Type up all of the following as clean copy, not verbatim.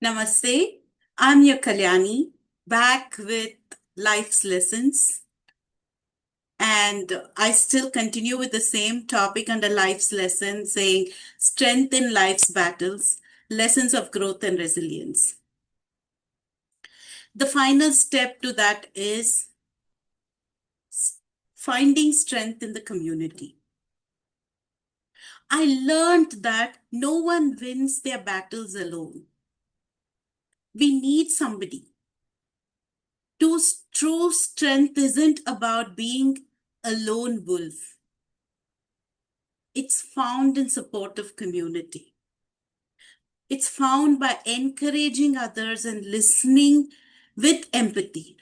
Namaste. I'm your Kalyani, back with life's lessons. And I still continue with the same topic under life's lessons, saying strength in life's battles, lessons of growth and resilience. The final step to that is finding strength in the community. I learned that no one wins their battles alone. We need somebody. True strength isn't about being a lone wolf. It's found in supportive community. It's found by encouraging others and listening with empathy.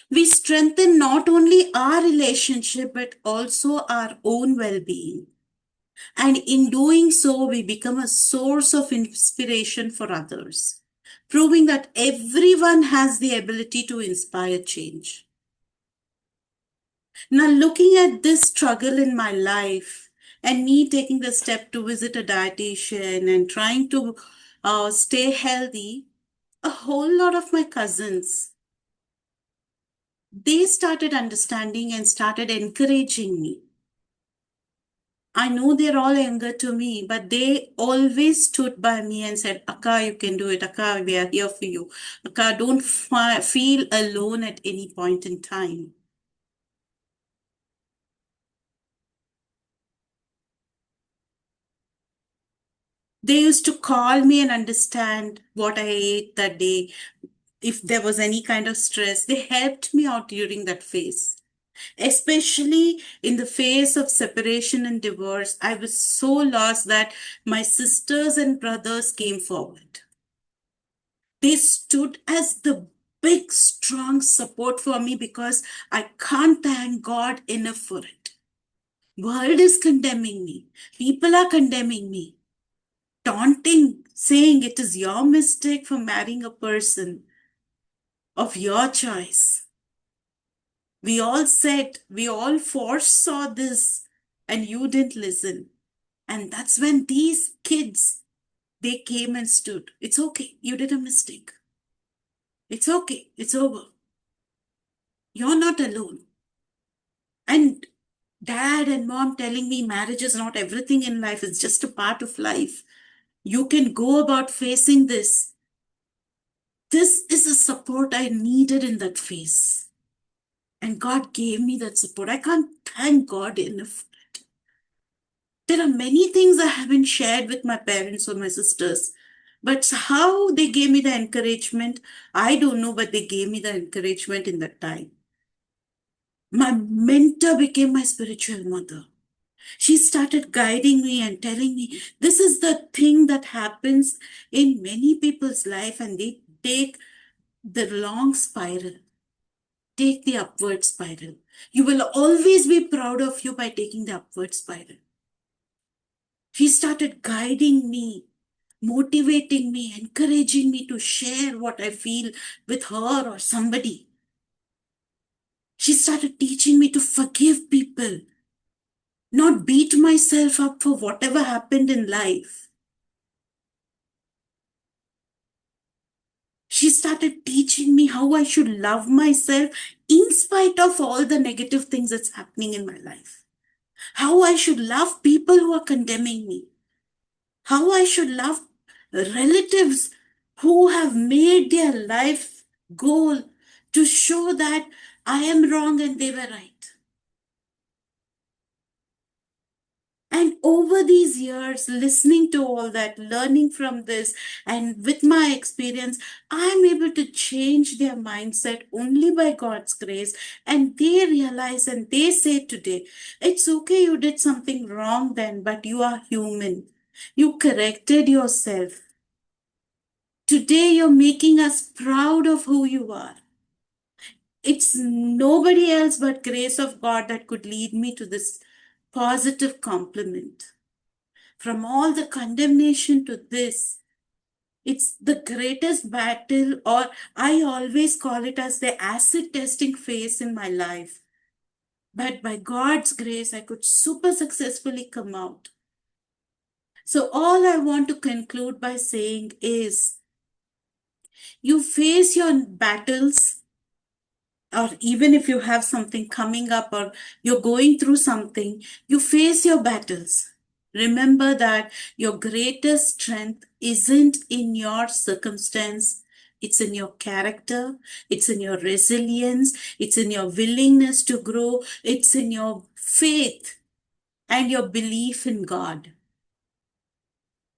We strengthen not only our relationship but also our own well being. And in doing so, we become a source of inspiration for others, proving that everyone has the ability to inspire change. Now, looking at this struggle in my life and me taking the step to visit a dietitian and trying to stay healthy, a whole lot of my cousins, they started understanding and started encouraging me. I know they're all younger to me, but they always stood by me and said, Akka, you can do it. Akka, we are here for you. Akka, don't feel alone at any point in time. They used to call me and understand what I ate that day. If there was any kind of stress, they helped me out during that phase. Especially in the phase of separation and divorce, I was so lost that my sisters and brothers came forward. They stood as the big, strong support for me because I can't thank God enough for it. World is condemning me. People are condemning me, taunting, saying it is your mistake for marrying a person of your choice. We all foresaw this, and you didn't listen. And that's when these kids, they came and stood. It's okay. You did a mistake. It's okay. It's over. You're not alone. And dad and mom telling me marriage is not everything in life. It's just a part of life. You can go about facing this. This is the support I needed in that phase. And God gave me that support. I can't thank God enough. There are many things I haven't shared with my parents or my sisters. But how they gave me the encouragement, I don't know, but they gave me the encouragement in that time. My mentor became my spiritual mother. She started guiding me and telling me this is the thing that happens in many people's life, and they take the long spiral, take the upward spiral. You will always be proud of you by taking the upward spiral. She started guiding me, motivating me, encouraging me to share what I feel with her or somebody. She started teaching me to forgive people, not beat myself up for whatever happened in life. She started teaching me how I should love myself in spite of all the negative things that's happening in my life. How I should love people who are condemning me. How I should love relatives who have made their life goal to show that I am wrong and they were right. And over these years, listening to all that, learning from this, and with my experience, I'm able to change their mindset only by God's grace. And they realize and they say today, it's okay, you did something wrong then, but you are human. You corrected yourself. Today, you're making us proud of who you are. It's nobody else but grace of God that could lead me to this positive compliment. From all the condemnation to this, it's the greatest battle, or I always call it as the acid testing phase in my life. But by God's grace, I could super successfully come out. So, all I want to conclude by saying is you face your battles, or even if you have something coming up or you're going through something, you face your battles. Remember that your greatest strength isn't in your circumstance, it's in your character, it's in your resilience, it's in your willingness to grow, it's in your faith and your belief in God.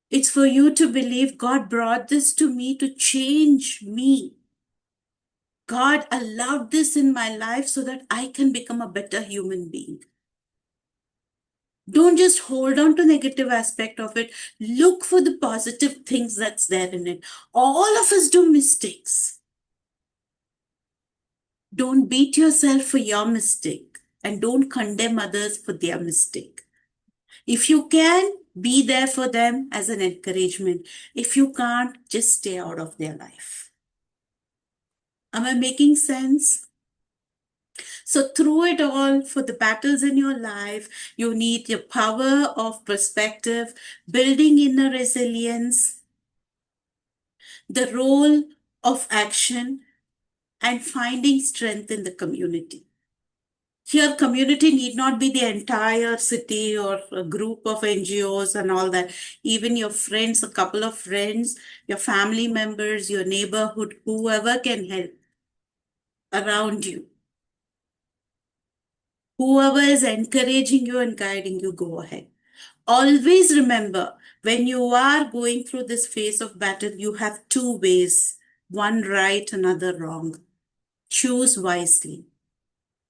It's for you to believe God brought this to me to change me. God allowed this in my life so that I can become a better human being. Don't just hold on to negative aspect of it. Look for the positive things that's there in it. All of us do mistakes. Don't beat yourself for your mistake and don't condemn others for their mistake. If you can, be there for them as an encouragement. If you can't, just stay out of their life. Am I making sense? So, through it all, for the battles in your life, you need your power of perspective, building inner resilience, the role of action, and finding strength in the community. Here, community need not be the entire city or a group of NGOs and all that. Even your friends, a couple of friends, your family members, your neighborhood, whoever can help around you. Whoever is encouraging you and guiding you, go ahead. Always remember, when you are going through this phase of battle, you have two ways, one right, another wrong. Choose wisely.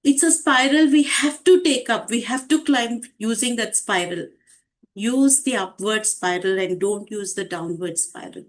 It's a spiral we have to take up. We have to climb using that spiral. Use the upward spiral and don't use the downward spiral.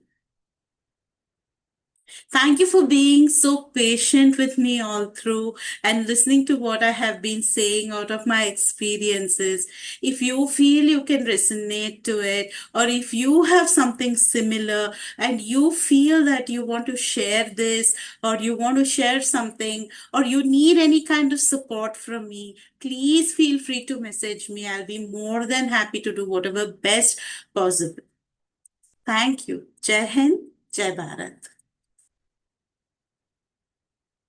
Thank you for being so patient with me all through and listening to what I have been saying out of my experiences. If you feel you can resonate to it, or if you have something similar and you feel that you want to share this, or you want to share something, or you need any kind of support from me, please feel free to message me. I'll be more than happy to do whatever best possible. Thank you. Jai Hind, Jai Bharat.